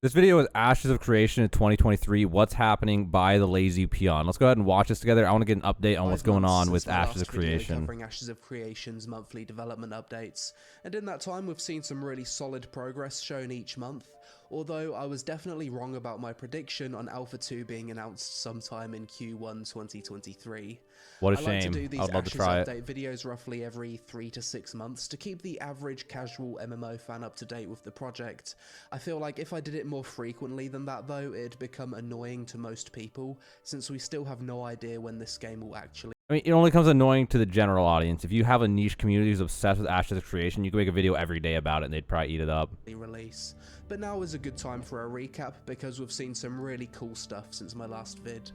This video is Ashes of Creation in 2023. What's happening by the Lazy Peon? Let's go ahead and watch this together. I want to get an update on what's going on with Ashes of Creation. Covering Ashes of Creation's monthly development updates, and in that time we've seen some really solid progress shown each month. Although I was definitely wrong about my prediction on Alpha 2 being announced sometime in Q1 2023. What a I shame. like to do these I would love to try it. videos roughly every 3 to 6 months to keep the average casual MMO fan up to date with the project. I feel like if I did it more frequently than that though, it'd become annoying to most people, since we still have no idea when this game will actually... I mean, it only comes annoying to the general audience. If you have a niche community who's obsessed with Ashes of Creation, you can make a video every day about it and they'd probably eat it up. Release. But now is a good time for a recap because we've seen some really cool stuff since my last vid.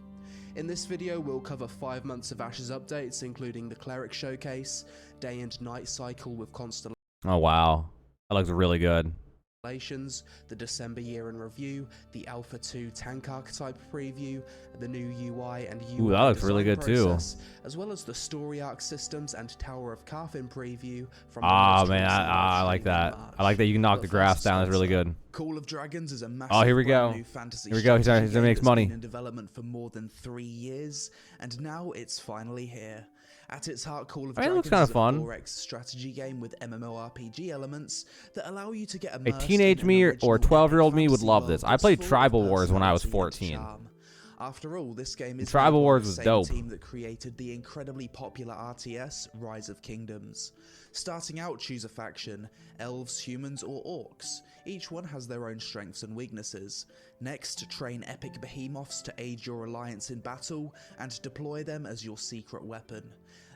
In this video we'll cover 5 months of Ashes updates, including the Cleric showcase, day and night cycle with constellations. Oh wow, that looks really good. The December year in review, the Alpha 2 tank archetype preview, the new UI and UI that looks really good process, too. as well as the story arc systems and Tower of Carfin preview. From man, I like that. I like that you can knock the grass down. That's really good. Call of Dragons is a massive here we go. new fantasy. Here we go. He's gonna make money. In development for more than 3 years, and now it's finally here. At its heart, Call of Dragons looks kind of is a fun. 4X strategy game with MMORPG elements that allow you to get A immersed teenage in me an or original 12-year-old me would fantasy love world this. I that's played full of Tribal Wars when I was personality and 14. charm. After all, this game is Tribal made by Wars the was same dope. team that created the incredibly popular RTS Rise of Kingdoms. Starting out, choose a faction: elves, humans, or orcs. Each one has their own strengths and weaknesses. Next, train epic behemoths to aid your alliance in battle, and deploy them as your secret weapon.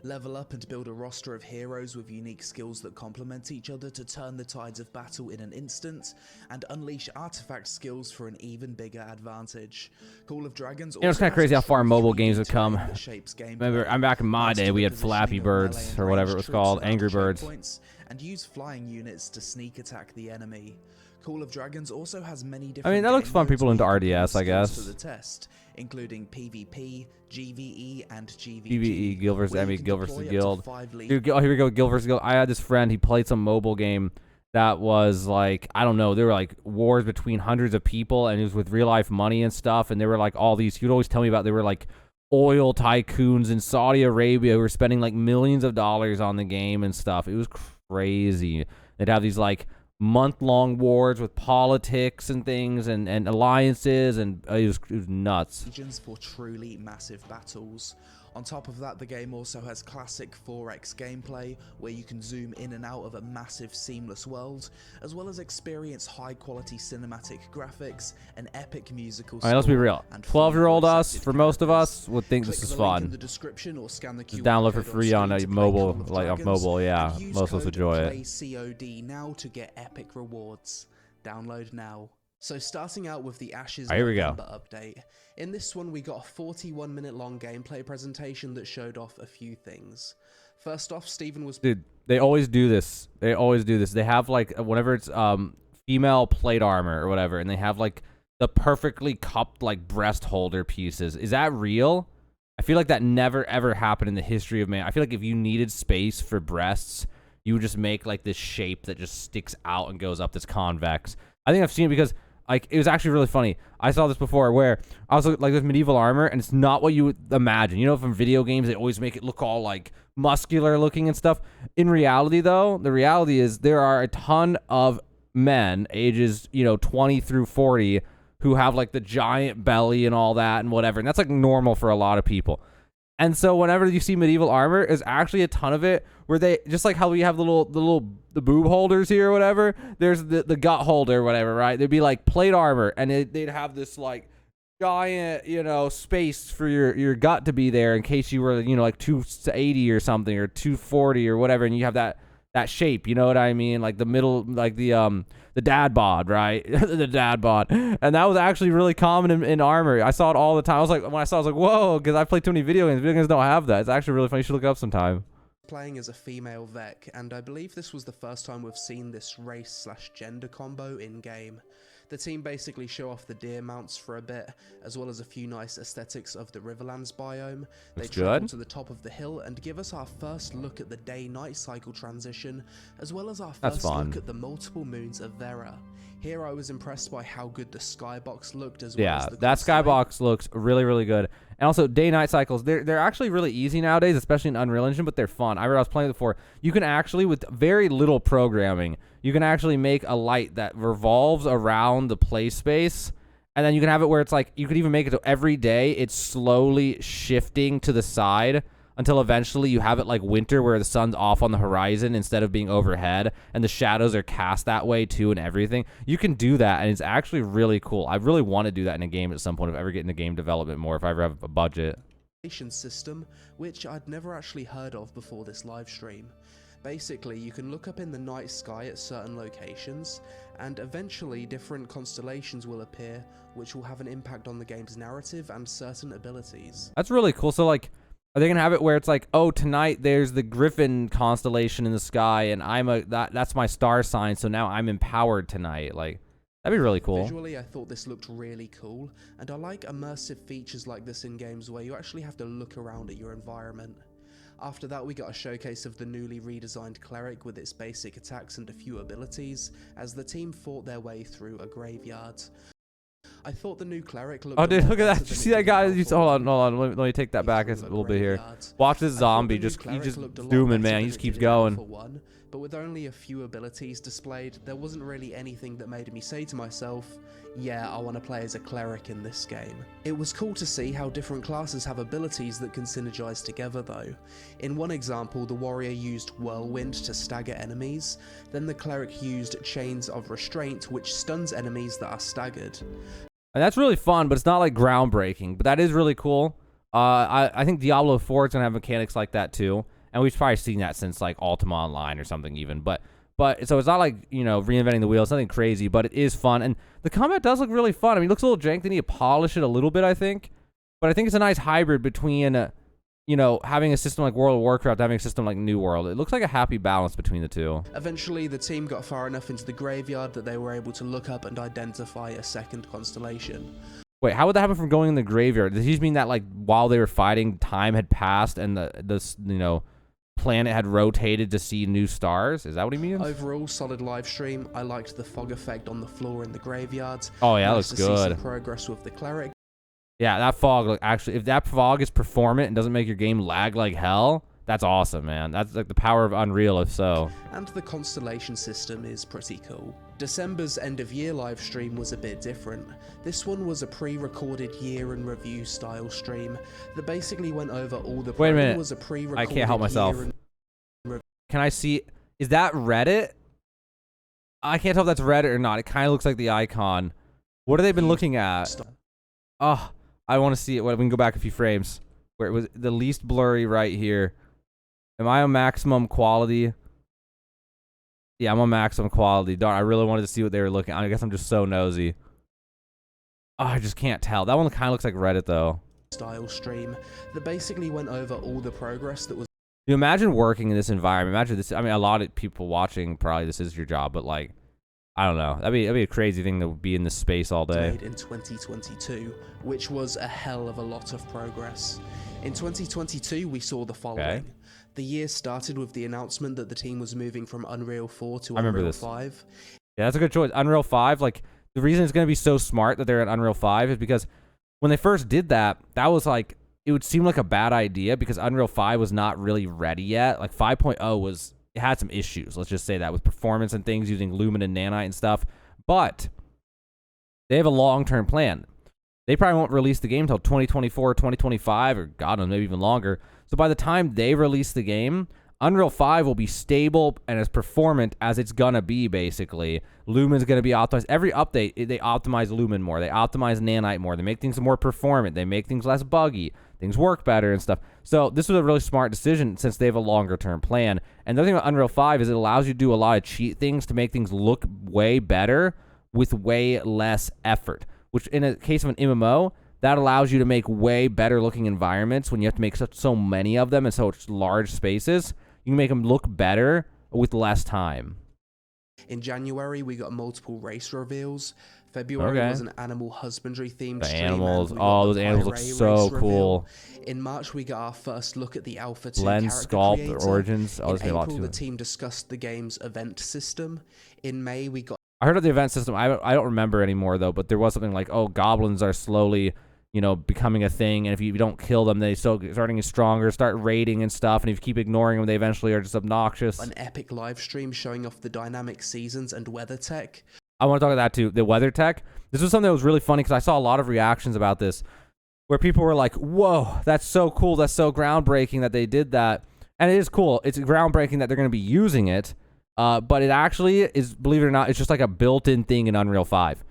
Level up and build a roster of heroes with unique skills that complement each other to turn the tides of battle in an instant, and unleash artifact skills for an even bigger advantage. Call of Dragons. You know, it's kind of crazy how far mobile games have come. Remember, I'm back in my day, we had Flappy Birds, or whatever it was called, Angry Birds. And use flying units to sneak attack the enemy. Call of Dragons also has many different... I mean, that looks fun. People into RDS, I guess. ...to the test, including PvP, GvE, and GvG. PvE, Guild versus Enemy, Guild versus Guild. Dude, oh, here we go, Guild versus Guild. I had this friend, he played some mobile game that was like, I don't know, there were like wars between hundreds of people, and it was with real life money and stuff, and there were like all these, he would always tell me about, there were like oil tycoons in Saudi Arabia who were spending like millions of dollars on the game and stuff. It was crazy. They'd have these like month-long wars with politics and things and alliances, and it was nuts. Regions for truly massive battles. On top of that, the game also has classic 4X gameplay, where you can zoom in and out of a massive seamless world, as well as experience high-quality cinematic graphics and epic musical score. Alright, let's be real. 12-year-old us, for most of us, would think this is fun. In the description or scan the Just download for free on a mobile, like off mobile, yeah. Most of us enjoy it. COD now to get epic rewards. Download now. So starting out with the Ashes Here we go. November update. In this one we got a 41-minute long gameplay presentation that showed off a few things. First off, Steven was... Dude, they always do this. They always do this. They have like, whenever it's female plate armor or whatever, and they have like the perfectly cupped like breast holder pieces. Is that real? I feel like that never ever happened in the history of man. I feel like if you needed space for breasts, you would just make like this shape that just sticks out and goes up that's convex. I think I've seen it because... like, it was actually really funny. I saw this before where I was like this medieval armor, and it's not what you would imagine. You know, from video games, they always make it look all like muscular looking and stuff. In reality, though, the reality is there are a ton of men ages, 20 through 40 who have like the giant belly and all that and whatever. And that's like normal for a lot of people. And so whenever you see medieval armor, there's actually a ton of it where they, just like how we have the boob holders here or whatever, there's the gut holder or whatever, right? There'd be like plate armor, and they'd have this like giant, space for your gut to be there in case you were, like 280 or something, or 240 or whatever, and you have that shape, you know what I mean? Like the middle, like the dad bod, right? The dad bod. And that was actually really common in armor. I saw it all the time. When I saw it, I was like, whoa, because I play too many video games. Video games don't have that. It's actually really funny. You should look it up sometime. Playing as a female Vec, and I believe this was the first time we've seen this race/gender combo in-game. The team basically show off the deer mounts for a bit, as well as a few nice aesthetics of the Riverlands biome. They travel to the top of the hill and give us our first look at the day-night cycle transition, as well as our first look at the multiple moons of Vera. Here I was impressed by how good the skybox looked as well as the that constellation. skybox looks really, really good. And also, day-night cycles, they're actually really easy nowadays, especially in Unreal Engine, but they're fun. I was playing it before. You can actually, with very little programming, you can actually make a light that revolves around the play space, and then you can have it where it's like, you could even make it so every day it's slowly shifting to the side until eventually you have it like winter where the sun's off on the horizon instead of being overhead, and the shadows are cast that way too and everything. You can do that, and it's actually really cool. I really want to do that in a game at some point if I ever get into game development more, if I ever have a budget. System, which I'd never actually heard of before this live stream. Basically, you can look up in the night sky at certain locations, and eventually different constellations will appear, which will have an impact on the game's narrative and certain abilities. That's really cool. So, like, are they gonna have it where it's like, oh, tonight there's the Griffin constellation in the sky, and that's my star sign, so now I'm empowered tonight? Like, that'd be really cool. Visually, I thought this looked really cool, and I like immersive features like this in games where you actually have to look around at your environment. After that, we got a showcase of the newly redesigned Cleric with its basic attacks and a few abilities, as the team fought their way through a graveyard. I thought the new Cleric looked... Oh, dude, look at that. Did you see that guy? Hold on. Let me take that back a little bit here. Watch this zombie. He just zooming, man. He just keeps going. But with only a few abilities displayed, there wasn't really anything that made me say to myself, yeah, I want to play as a Cleric in this game. It was cool to see how different classes have abilities that can synergize together though. In one example, the Warrior used Whirlwind to stagger enemies, then the Cleric used Chains of Restraint, which stuns enemies that are staggered. And that's really fun, but it's not like groundbreaking, but that is really cool. I think Diablo 4 is going to have mechanics like that too. And we've probably seen that since like Ultima Online or something even. But so it's not like, you know, reinventing the wheel. It's nothing crazy, but it is fun. And the combat does look really fun. I mean, it looks a little jank. They need to polish it a little bit, I think. But I think it's a nice hybrid between, you know, having a system like World of Warcraft, having a system like New World. It looks like a happy balance between the two. Eventually, the team got far enough into the graveyard that they were able to look up and identify a second constellation. Wait, how would that happen from going in the graveyard? Does he just mean that, like, while they were fighting, time had passed and the you know, planet had rotated to see new stars? Is that what he means? Overall, solid live stream. I liked the fog effect on the floor in the graveyard. Oh yeah, that looks good. See some progress with the Cleric. Yeah, that fog, actually, if that fog is performant and doesn't make your game lag like hell, that's awesome, man. That's like the power of Unreal, if so. And the constellation system is pretty cool. December's end of year live stream was a bit different. This one was a pre-recorded year in review style stream that basically went over all the... Wait a minute. Was a I can't help myself. Can I see? Is that Reddit? I can't tell if that's Reddit or not. It kind of looks like the icon. What have they been looking at? Oh, I want to see it. We can go back a few frames. Where it was the least blurry right here. Am I on maximum quality? Yeah, I'm on maximum quality. Darn, I really wanted to see what they were looking at. I guess I'm just so nosy. Oh, I just can't tell. That one kind of looks like Reddit, though. Style stream that basically went over all the progress that was... You imagine working in this environment. Imagine this. I mean, a lot of people watching, probably this is your job, but like, I don't know. That'd be a crazy thing to be in this space all day. Made in 2022, which was a hell of a lot of progress. In 2022, we saw the following. Okay. The year started with the announcement that the team was moving from Unreal 4 to Unreal Unreal 5. Yeah, that's a good choice. Unreal 5, like, the reason it's going to be so smart that they're at Unreal 5 is because when they first did that, that was like, it would seem like a bad idea because Unreal 5 was not really ready yet. Like 5.0 was, it had some issues, let's just say that, with performance and things using Lumen and Nanite and stuff. But they have a long-term plan. They probably won't release the game until 2024, 2025, or God knows, maybe even longer. So by the time they release the game, Unreal 5 will be stable and as performant as it's gonna be, basically. Lumen's gonna be optimized. Every update, they optimize Lumen more. They optimize Nanite more. They make things more performant. They make things less buggy. Things work better and stuff. So this was a really smart decision since they have a longer term plan. And the other thing about Unreal 5 is it allows you to do a lot of cheat things to make things look way better with way less effort. Which in a case of an MMO, that allows you to make way better looking environments when you have to make so many of them in such large spaces. You can make them look better with less time. In January, we got multiple race reveals. February was an animal husbandry themed stream. Animals. Oh, those animals look so cool. In March, we got our first look at the Alpha 2 Blend, character Sculpt, creator. Origins. Oh, in April, a lot to the it. team discussed the game's event system. In May, we got I heard of the event system. I don't remember anymore though, but there was something like, oh, goblins are slowly, you know, becoming a thing, and if you don't kill them, they start getting stronger, start raiding and stuff, and if you keep ignoring them, they eventually are just obnoxious. An epic live stream showing off the dynamic seasons and weather tech. I want to talk about that too, the weather tech. This was something that was really funny because I saw a lot of reactions about this where people were like, whoa, that's so cool, that's so groundbreaking that they did that. And it is cool. It's groundbreaking that they're going to be using it, but it actually is, believe it or not, it's just like a built-in thing in Unreal 5.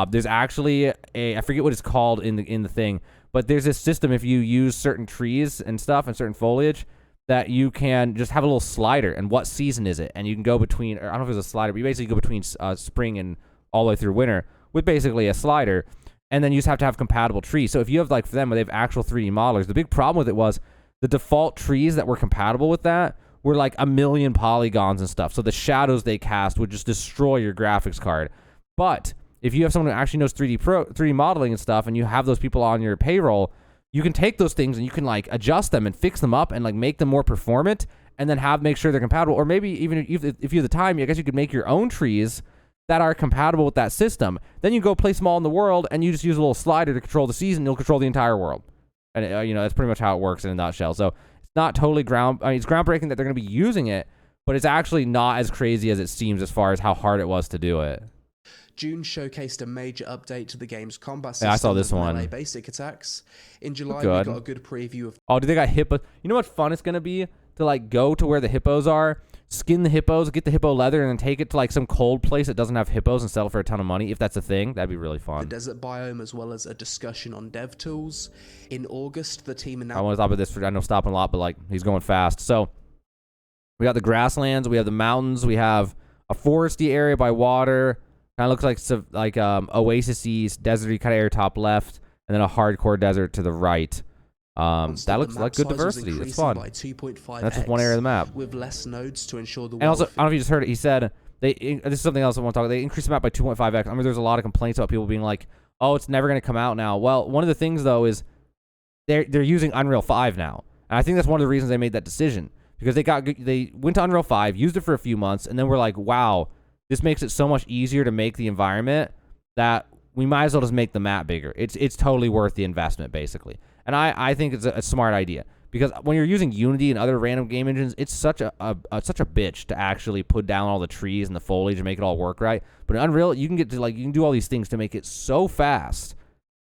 There's actually I forget what it's called in the thing, but there's this system if you use certain trees and stuff and certain foliage that you can just have a little slider, and what season is it? And you can go between, or I don't know if it's a slider, but you basically go between spring and all the way through winter with basically a slider, and then you just have to have compatible trees. So if you have, like, for them, where they have actual 3D modelers, the big problem with it was the default trees that were compatible with that were like 1,000,000 polygons and stuff. So the shadows they cast would just destroy your graphics card. But if you have someone who actually knows 3D modeling and stuff, and you have those people on your payroll, you can take those things and you can like adjust them and fix them up and like make them more performant, and then make sure they're compatible. Or maybe even if you have the time, I guess you could make your own trees that are compatible with that system. Then you go place them all in the world, and you just use a little slider to control the season. You'll control the entire world, and you know that's pretty much how it works in a nutshell. So it's not totally it's groundbreaking that they're going to be using it, but it's actually not as crazy as it seems as far as how hard it was to do it. June showcased a major update to the game's combat system. Yeah, I saw this one. Melee basic attacks. In July, we got a good preview of... Oh, dude, they got hippos. You know what fun it's going to be? To, like, go to where the hippos are, skin the hippos, get the hippo leather, and then take it to, like, some cold place that doesn't have hippos and sell it for a ton of money. If that's a thing, that'd be really fun. The desert biome, as well as a discussion on dev tools. In August, the team announced... I want to stop at this. I know stopping a lot, but, like, he's going fast. So, we got the grasslands. We have the mountains. We have a foresty area by water. Kind of looks like oasis-y, deserty kind of area top left, and then a hardcore desert to the right. That looks like good diversity. It's fun. That's just one area of the map. With less nodes to ensure the and also, I don't know if you just heard it. He said this is something else I want to talk about. They increased the map by 2.5x. I mean, there's a lot of complaints about people being like, "Oh, it's never going to come out now." Well, one of the things though is they're using Unreal 5 now, and I think that's one of the reasons they made that decision, because they went to Unreal 5, used it for a few months, and then were like, "Wow, this makes it so much easier to make the environment that we might as well just make the map bigger." It's totally worth the investment, basically. And I think it's a smart idea, because when you're using Unity and other random game engines, it's such a bitch to actually put down all the trees and the foliage and make it all work right. But in Unreal, you can get to you can do all these things to make it so fast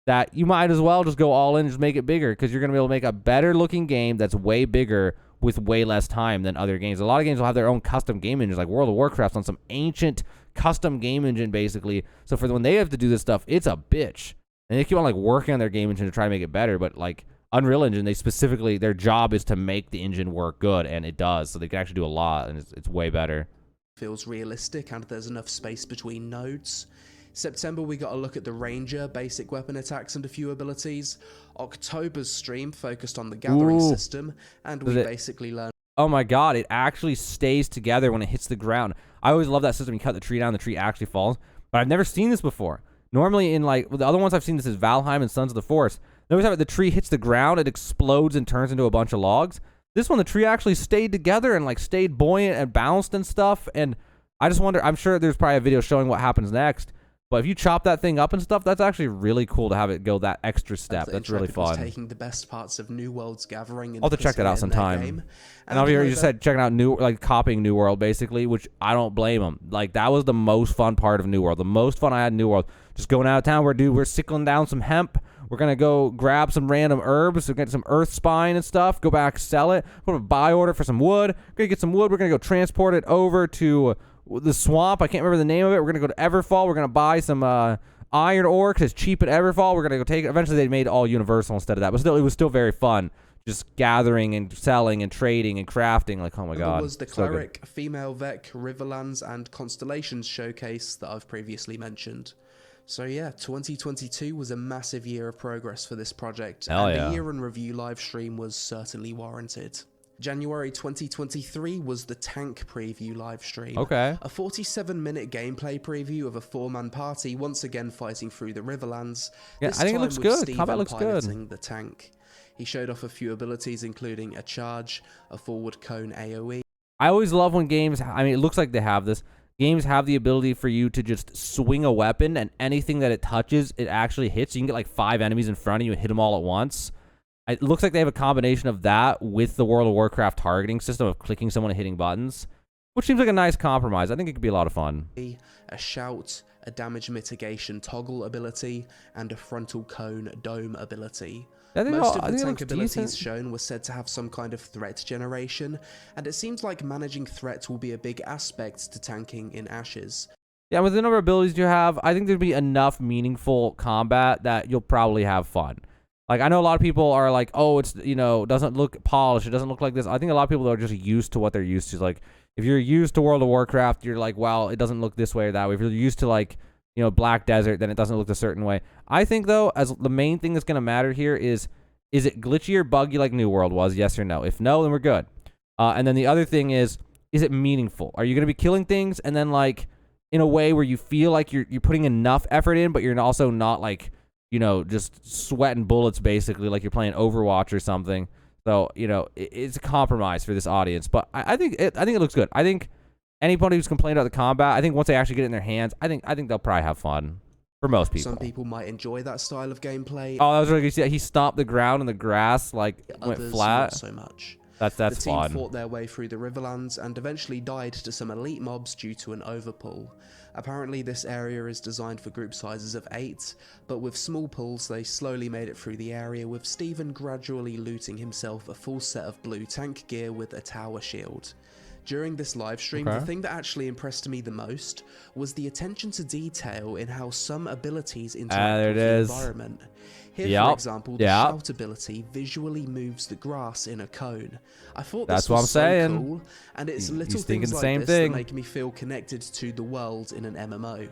that you might as well just go all in and just make it bigger, because you're going to be able to make a better looking game that's way bigger with way less time than other games. A lot of games will have their own custom game engines, like World of Warcraft's on some ancient custom game engine, basically. So for when they have to do this stuff, it's a bitch. And they keep on like working on their game engine to try to make it better. But like Unreal Engine, they specifically, their job is to make the engine work good, and it does. So they can actually do a lot, and it's way better. Feels realistic, and there's enough space between nodes. September, we got a look at the Ranger, basic weapon attacks, and a few abilities. October's stream focused on the gathering system, and we basically learned... Oh my god, it actually stays together when it hits the ground. I always love that system. You cut the tree down, the tree actually falls. But I've never seen this before. Normally in like, the other ones I've seen, this is Valheim and Sons of the Forest. They always have it, the tree hits the ground, it explodes and turns into a bunch of logs. This one, the tree actually stayed together and like stayed buoyant and bounced and stuff. And I just wonder, I'm sure there's probably a video showing what happens next. But if you chop that thing up and stuff, that's actually really cool to have it go that extra step. That's really fun. Taking the best parts of New World's gathering. I'll have to check that out sometime. And I'll hear you just said checking out copying New World, basically, which I don't blame them. Like, that was the most fun part of New World. The most fun I had in New World. Just going out of town, we're sickling down some hemp. We're going to go grab some random herbs. We're going to get some earth spine and stuff. Go back, sell it. Put a buy order for some wood. We're going to get some wood. We're going to go transport it over to the swamp. I can't remember the name of it. We're going to go to Everfall. We're going to buy some iron ore because it's cheap at Everfall. We're going to go take it. Eventually, they made it all universal instead of that. But still, it was still very fun. Just gathering and selling and trading and crafting. Like, oh my god. There was the Cleric, Female Vec, Riverlands, and Constellations showcase that I've previously mentioned. So yeah, 2022 was a massive year of progress for this project, and the year in review live stream was certainly warranted. January 2023 was the Tank preview live stream. Okay. A 47-minute gameplay preview of a 4-man party once again fighting through the Riverlands. Yeah, I think it looks good. Combat looks good. The tank. He showed off a few abilities, including a charge, a forward cone AoE. I always love when games, I mean, it looks like they have this. games have the ability for you to just swing a weapon and anything that it touches, it actually hits. You can get like 5 enemies in front of you and hit them all at once. It looks like they have a combination of that with the World of Warcraft targeting system of clicking someone and hitting buttons, which seems like a nice compromise. I think it could be a lot of fun. A shout, a damage mitigation toggle ability, and a frontal cone dome ability. Most of the tank abilities shown were said to have some kind of threat generation, and it seems like managing threat will be a big aspect to tanking in Ashes. Yeah, with the number of abilities you have, I think there'd be enough meaningful combat that you'll probably have fun. Like, I know a lot of people are like, oh, it's, you know, doesn't look polished, it doesn't look like this. I think a lot of people are just used to what they're used to. Like, if you're used to World of Warcraft, you're like, well, it doesn't look this way or that way. If you're used to, like, you know, Black Desert, then it doesn't look a certain way. I think, though, as the main thing that's going to matter here is it glitchy or buggy like New World was, yes or no? If no, then we're good. And then the other thing is it meaningful? Are you going to be killing things and then, like, in a way where you feel like you're putting enough effort in, but you're also not, like, you know, just sweating bullets, basically, like you're playing Overwatch or something. So, you know, it's a compromise for this audience. But I think it looks good. I think anybody who's complained about the combat, I think once they actually get it in their hands, I think they'll probably have fun. For most people. Some people might enjoy that style of gameplay. Oh, that was really good. He stomped the ground and the grass, like, went flat. Not so much. That's the fun. team fought their way through the Riverlands and eventually died to some elite mobs due to an overpull. Apparently this area is designed for group sizes of 8, but with small pulls they slowly made it through the area, with Steven gradually looting himself a full set of blue tank gear with a tower shield. During this live stream, the thing that actually impressed me the most was the attention to detail in how some abilities interact with the environment. Here, for example, the shout ability visually moves the grass in a cone. I thought this was so cool, and it's little things like this that make me feel connected to the world in an MMO.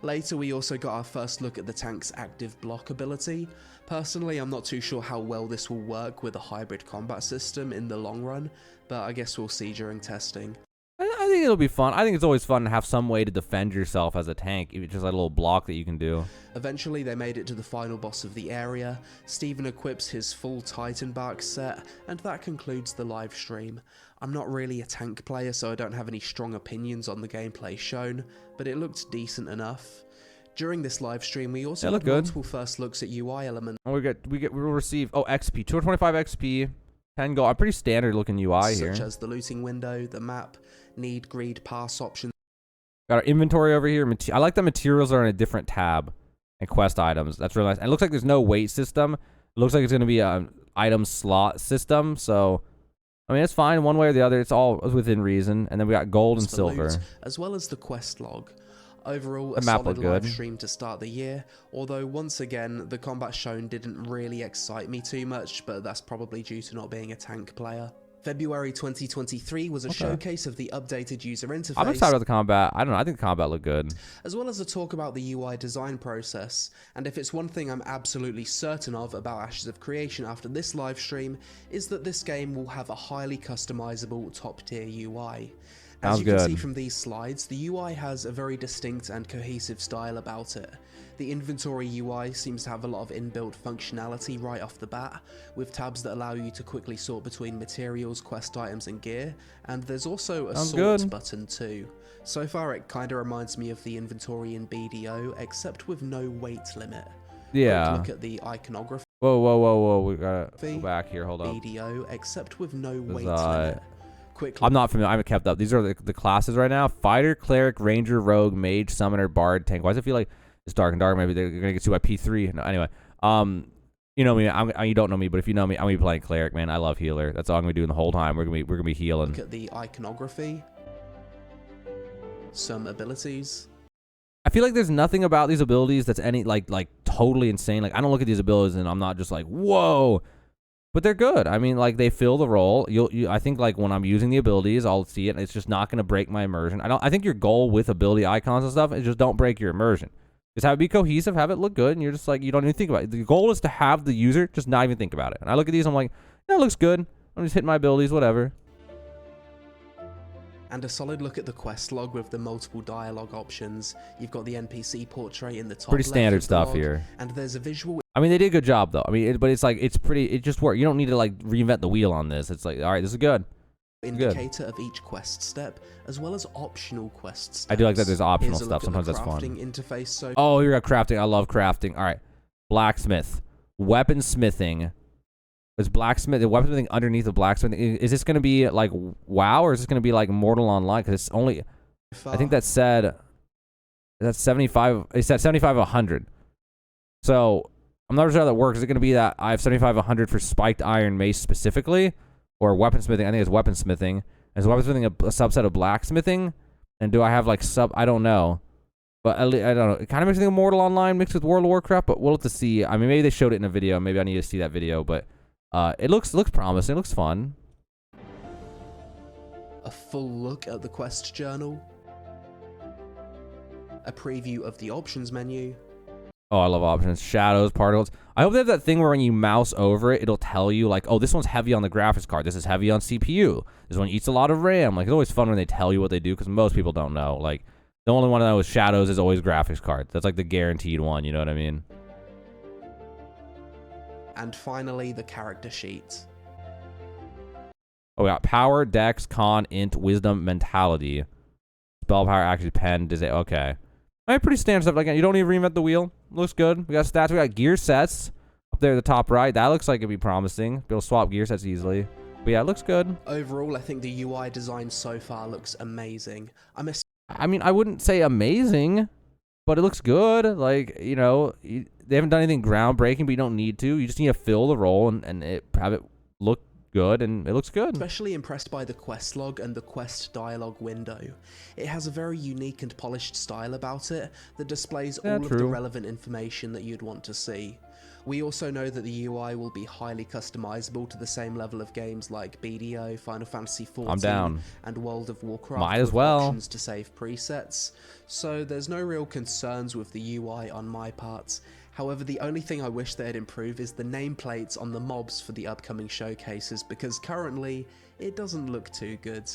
Later, we also got our first look at the tank's active block ability. Personally, I'm not too sure how well this will work with a hybrid combat system in the long run, but I guess we'll see during testing. I think it'll be fun. I think it's always fun to have some way to defend yourself as a tank, even just like a little block that you can do. Eventually, they made it to the final boss of the area. Steven equips his full Titan bark set, and that concludes the live stream. I'm not really a tank player, so I don't have any strong opinions on the gameplay shown, but it looked decent enough. During this live stream, we also had multiple first looks at UI elements. Oh, we'll receive XP, 225 XP, 10 gold. Pretty standard looking UI here. Such as the looting window, the map, need, greed, pass options. Got our inventory over here. I like the materials are in a different tab and quest items. That's really nice. And it looks like there's no weight system. It looks like it's going to be an item slot system. So, I mean, it's fine one way or the other. It's all within reason. And then we got gold and silver. As well as the quest log. Overall, a solid live stream to start the year, although once again, the combat shown didn't really excite me too much, but that's probably due to not being a tank player. February 2023 was a showcase of the updated user interface. I'm excited about the combat. I don't know. I think the combat looked good. As well as a talk about the UI design process. And if it's one thing I'm absolutely certain of about Ashes of Creation after this live stream, is that this game will have a highly customizable top-tier UI. As you can see from these slides, the UI has a very distinct and cohesive style about it. The inventory UI seems to have a lot of inbuilt functionality right off the bat, with tabs that allow you to quickly sort between materials, quest items and gear, and there's also a sort button too. So far it kinda reminds me of the inventory in BDO, except with no weight limit. Yeah. Look at the iconography. Whoa, we gotta go back here, hold up. BDO, except with no weight limit. Quickly. I'm not familiar. I haven't kept up. These are the classes right now: fighter, cleric, ranger, rogue, mage, summoner, bard, tank. Why does it feel like it's dark and dark? Maybe they're gonna get to by P3. No, anyway, you know me. You don't know me, but if you know me, I'm gonna be playing cleric. Man, I love healer. That's all I'm gonna be doing the whole time. We're gonna be healing. Look at the iconography. Some abilities. I feel like there's nothing about these abilities that's any like totally insane. Like I don't look at these abilities and I'm not just like whoa. But they're good. I mean, like they fill the role. I think like when I'm using the abilities, I'll see it. And it's just not going to break my immersion. I think your goal with ability icons and stuff is just don't break your immersion. Just have it be cohesive, have it look good, and you're just like you don't even think about it. The goal is to have the user just not even think about it. And I look at these, I'm like, yeah, it looks good. I'm just hitting my abilities, whatever. And a solid look at the quest log with the multiple dialogue options. You've got the NPC portrait in the top. Pretty standard stuff here. And there's a visual. I mean, they did a good job though. I mean, but it's like it's pretty. It just worked. You don't need to like reinvent the wheel on this. It's like, all right, this is good. indicator of each quest step, as well as optional quest steps. I do like that there's optional Here's a stuff. look at Sometimes the that's fun. crafting interface. So Oh, you got crafting. I love crafting. All right. Blacksmith. Weaponsmithing. Is blacksmith, the weaponsmithing underneath the blacksmithing? Is this going to be like WoW, or is this going to be like Mortal Online? Because it's only, I think that said, that's 75. It said 75, 100. So I'm not sure how that works. Is it going to be that I have 75, 100 for spiked iron mace specifically, or weaponsmithing? I think it's weaponsmithing. Is weaponsmithing a subset of blacksmithing? And do I have like I don't know. But I don't know. It kind of makes me think of Mortal Online mixed with World of Warcraft, but we'll have to see. I mean, maybe they showed it in a video. Maybe I need to see that video, but it looks promising. It looks fun. a full look at the quest journal, a preview of the options menu. Oh, I love options. Shadows, particles. I hope they have that thing where when you mouse over it, it'll tell you, like, oh, this one's heavy on the graphics card. This is heavy on CPU. This one eats a lot of RAM. Like, it's always fun when they tell you what they do, because most people don't know. Like, the only one I know with shadows is always graphics card. That's, like, the guaranteed one. You know what I mean? And finally, the character sheet. Oh, we got power, dex, con, int, wisdom, mentality. Spell power, action, pen, design. Okay. I mean, pretty standard stuff. Like, you don't need to reinvent the wheel. Looks good. We got stats. We got gear sets up there at the top right. That looks like it'd be promising. Be able to swap gear sets easily. But yeah, it looks good. Overall, I think the UI design so far looks amazing. I mean, I wouldn't say amazing, but it looks good. Like, you know, they haven't done anything groundbreaking, but you don't need to. You just need to fill the role and have it look good, and it looks good. Especially impressed by the quest log and the quest dialogue window. It has a very unique and polished style about it that displays all of the relevant information that you'd want to see. We also know that the UI will be highly customizable to the same level of games like BDO, Final Fantasy XIV, I'm down. and World of Warcraft. Might as well. Options to save presets, so there's no real concerns with the UI on my part. However, the only thing I wish they'd improve is the nameplates on the mobs for the upcoming showcases, because currently, it doesn't look too good.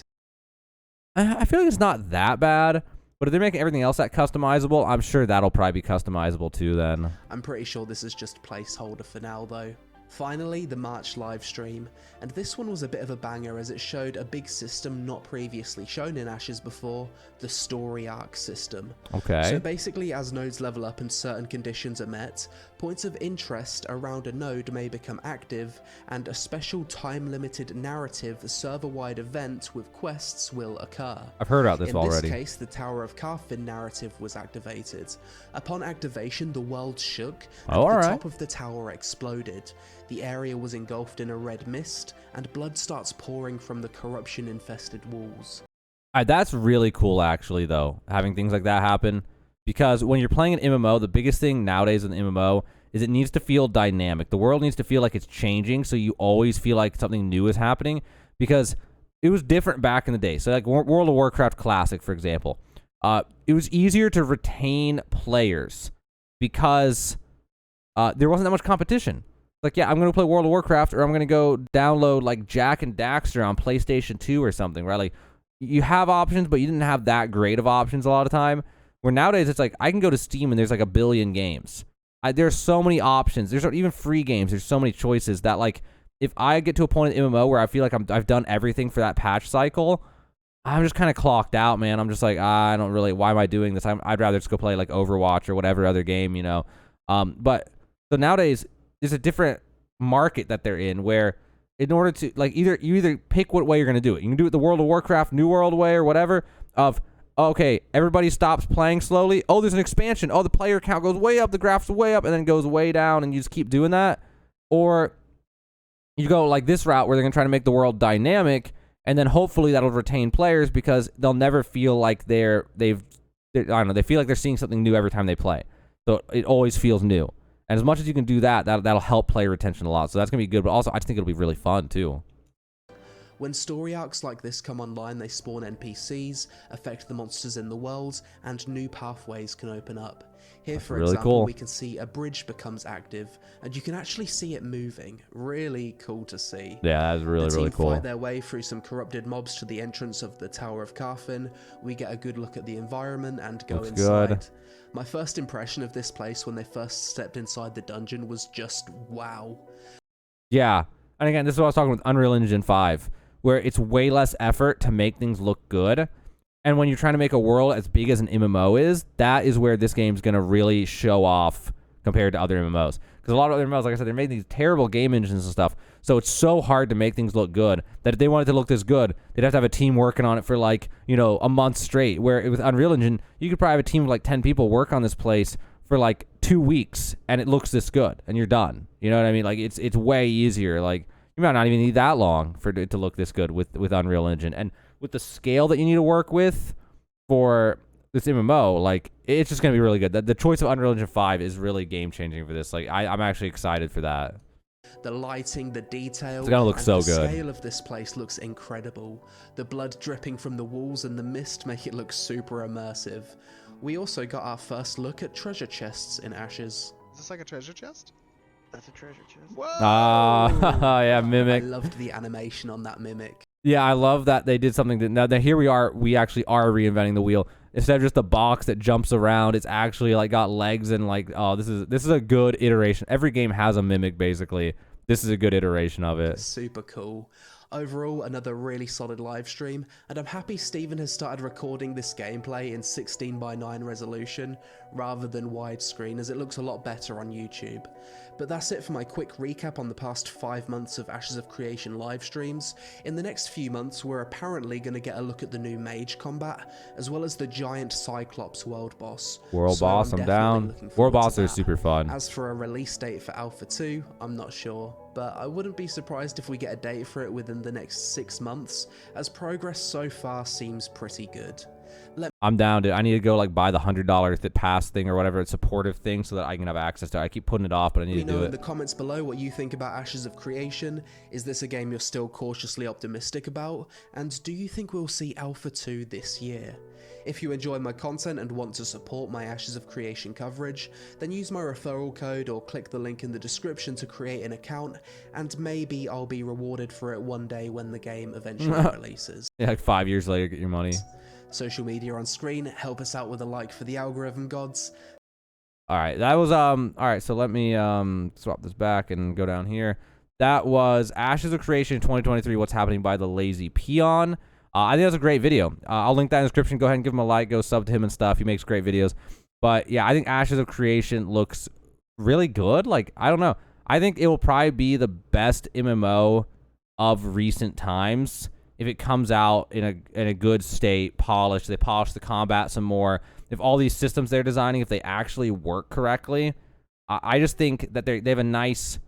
I feel like it's not that bad, but if they're making everything else that customizable, I'm sure that'll probably be customizable too then. I'm pretty sure this is just placeholder for now though. Finally, the March livestream, and this one was a bit of a banger as it showed a big system not previously shown in Ashes before, the story arc system. Okay. So basically, as nodes level up and certain conditions are met, points of interest around a node may become active, and a special time-limited narrative server-wide event with quests will occur. I've heard about this already. In this case, the Tower of Carfin narrative was activated. Upon activation, the world shook, and the top of the tower exploded. The area was engulfed in a red mist, and blood starts pouring from the corruption-infested walls. That's really cool, actually, though, having things like that happen. Because when you're playing an MMO, the biggest thing nowadays in the MMO is it needs to feel dynamic. The world needs to feel like it's changing, so you always feel like something new is happening. Because it was different back in the day. So, like World of Warcraft Classic, for example. It was easier to retain players because there wasn't that much competition. Like, yeah, I'm going to play World of Warcraft, or I'm going to go download, like, Jack and Daxter on PlayStation 2 or something, right? Like, you have options, but you didn't have that great of options a lot of time. Where nowadays, it's like, I can go to Steam, and there's, like, a billion games. There's so many options. There's even free games. There's so many choices that, like, if I get to a point in MMO where I feel like I've done everything for that patch cycle, I'm just kind of clocked out, man. I'm just like, I don't really, why am I doing this? I'd rather just go play, like, Overwatch or whatever other game, you know? But, so nowadays, there's a different market that they're in where in order to, like, you either pick what way you're going to do it. You can do it the World of Warcraft New World way or whatever of, okay, everybody stops playing slowly. Oh, there's an expansion. Oh, the player count goes way up, the graphs way up, and then goes way down, and you just keep doing that. Or you go like this route where they're going to try to make the world dynamic, and then hopefully that'll retain players because they'll never feel like I don't know, they feel like they're seeing something new every time they play. So it always feels new. And as much as you can do that'll help player retention a lot. So that's going to be good. But also, I just think it'll be really fun, too. When story arcs like this come online, they spawn NPCs, affect the monsters in the world, and new pathways can open up. Here, for example, we can see a bridge becomes active, and you can actually see it moving. Really cool to see. Yeah, that's really, really cool. The team fight their way through some corrupted mobs to the entrance of the Tower of Carfin. We get a good look at the environment and go inside. Good. My first impression of this place when they first stepped inside the dungeon was just wow. Yeah, and again, this is what I was talking with Unreal Engine 5. where it's way less effort to make things look good. And when you're trying to make a world as big as an MMO is, that is where this game's going to really show off compared to other MMOs. Because a lot of other MMOs, like I said, they're making these terrible game engines and stuff. So it's so hard to make things look good that if they wanted to look this good, they'd have to have a team working on it for like, you know, a month straight. Where with Unreal Engine, you could probably have a team of like 10 people work on this place for like 2 weeks and it looks this good and you're done. You know what I mean? Like it's way easier. Like you might not even need that long for it to look this good with Unreal Engine. And with the scale that you need to work with for this MMO, like it's just gonna be really good. The choice of Unreal Engine 5 is really game changing for this. Like I'm actually excited for that. The lighting, the detail, it's gonna look so the good. scale of this place looks incredible. The blood dripping from the walls and the mist make it look super immersive. We also got our first look at treasure chests in Ashes. Is this like a treasure chest? That's a treasure chest. Whoa! Yeah, Mimic. I loved the animation on that Mimic. Yeah, I love that they did something that now that here we actually are reinventing the wheel. Instead of just a box that jumps around, it's actually like got legs and like, oh, this is a good iteration. Every game has a Mimic basically. This is a good iteration of it. Super cool. Overall, another really solid live stream, and I'm happy Steven has started recording this gameplay in 16:9 resolution rather than widescreen, as it looks a lot better on YouTube. But that's it for my quick recap on the past 5 months of Ashes of Creation live streams. In the next few months, we're apparently going to get a look at the new mage combat, as well as the giant Cyclops world boss. World boss, I'm down. World boss are super fun. As for a release date for Alpha 2, I'm not sure, but I wouldn't be surprised if we get a date for it within the next 6 months, as progress so far seems pretty good. I'm down, dude. I need to go like buy the $100 pass thing or whatever, it's supportive thing, so that I can have access to it. I keep putting it off, but I need to do it. Let me know in the comments below what you think about Ashes of Creation. Is this a game you're still cautiously optimistic about? And do you think we'll see Alpha 2 this year? If you enjoy my content and want to support my Ashes of Creation coverage, then use my referral code or click the link in the description to create an account, and maybe I'll be rewarded for it one day when the game eventually releases. Yeah, like 5 years later, get your money. Social media on screen, help us out with a like for the algorithm gods. All right, that was all right, so let me swap this back and go down here. That was Ashes of Creation 2023, What's Happening by the Lazy Peon. I think that's a great video. I'll link that in the description. Go ahead and give him a like, go sub to him and stuff. He makes great videos. But yeah, I think Ashes of Creation looks really good. Like, I don't know. I think it will probably be the best MMO of recent times if it comes out in a good state, polished. They polish the combat some more. If all these systems they're designing, if they actually work correctly, I just think that they have a nice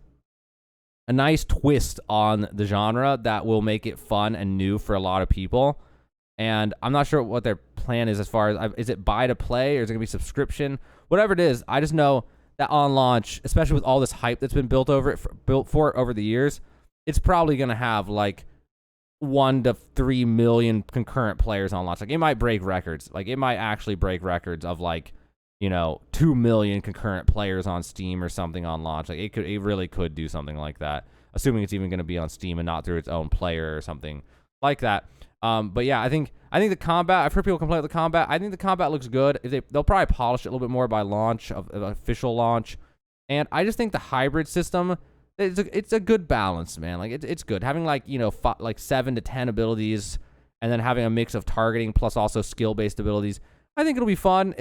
twist on the genre that will make it fun and new for a lot of people. And I'm not sure what their plan is as far as, is it buy to play or is it going to be subscription? Whatever it is, I just know that on launch, especially with all this hype that's been built for it over the years, it's probably going to have like 1 to 3 million concurrent players on launch. Like it might break records. Like it might actually break records of like, you know, 2 million concurrent players on Steam or something on launch. Like it really could do something like that, assuming it's even going to be on Steam and not through its own player or something like that. But yeah, I think the combat, I've heard people complain about the combat. I think the combat looks good. They'll probably polish it a little bit more by launch of official launch. And I just think the hybrid system, it's a good balance, man. Like it's good having like, you know, like 7 to 10 abilities and then having a mix of targeting plus also skill-based abilities. I think it'll be fun.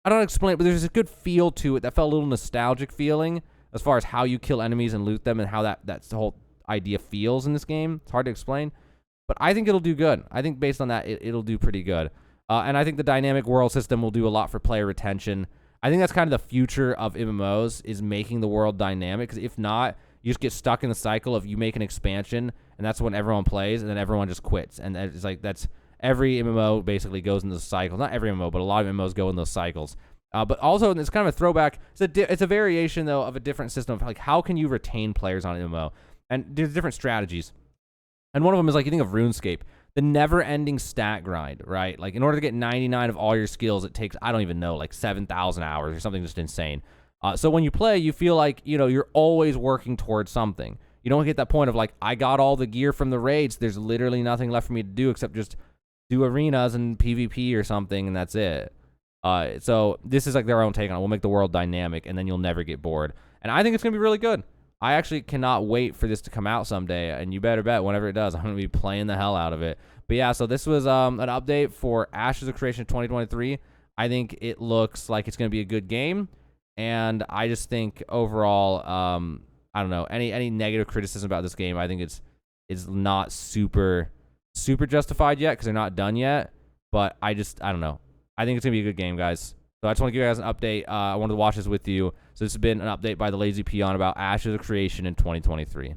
I don't explain it, but there's a good feel to it that felt a little nostalgic feeling as far as how you kill enemies and loot them and how that's the whole idea feels in this game. It's hard to explain, but I think it'll do good. I think based on that, it'll do pretty good. And I think the dynamic world system will do a lot for player retention. I think that's kind of the future of MMOs, is making the world dynamic, because if not, you just get stuck in the cycle of you make an expansion, and that's when everyone plays, and then everyone just quits. And it's like every MMO basically goes into the cycle. Not every MMO, but a lot of MMOs go in those cycles. But also, it's kind of a throwback. It's a variation, though, of a different system of like how can you retain players on an MMO. And there's different strategies. And one of them is like, you think of RuneScape, the never-ending stat grind, right? Like in order to get 99 of all your skills, it takes, I don't even know, like 7,000 hours or something just insane. So when you play, you feel like, you know, you're always working towards something. You don't get that point of like, I got all the gear from the raids. There's literally nothing left for me to do except just do arenas and PvP or something, and that's it. So this is like their own take on it. We'll make the world dynamic, and then you'll never get bored. And I think it's going to be really good. I actually cannot wait for this to come out someday, and you better bet whenever it does, I'm going to be playing the hell out of it. But yeah, so this was an update for Ashes of Creation 2023. I think it looks like it's going to be a good game, and I just think overall, I don't know, any negative criticism about this game, I think it's not super justified yet because they're not done yet. But I don't know. I think it's going to be a good game, guys. So I just want to give you guys an update. I wanted to watch this with you. So this has been an update by the Lazy Peon about Ashes of Creation in 2023.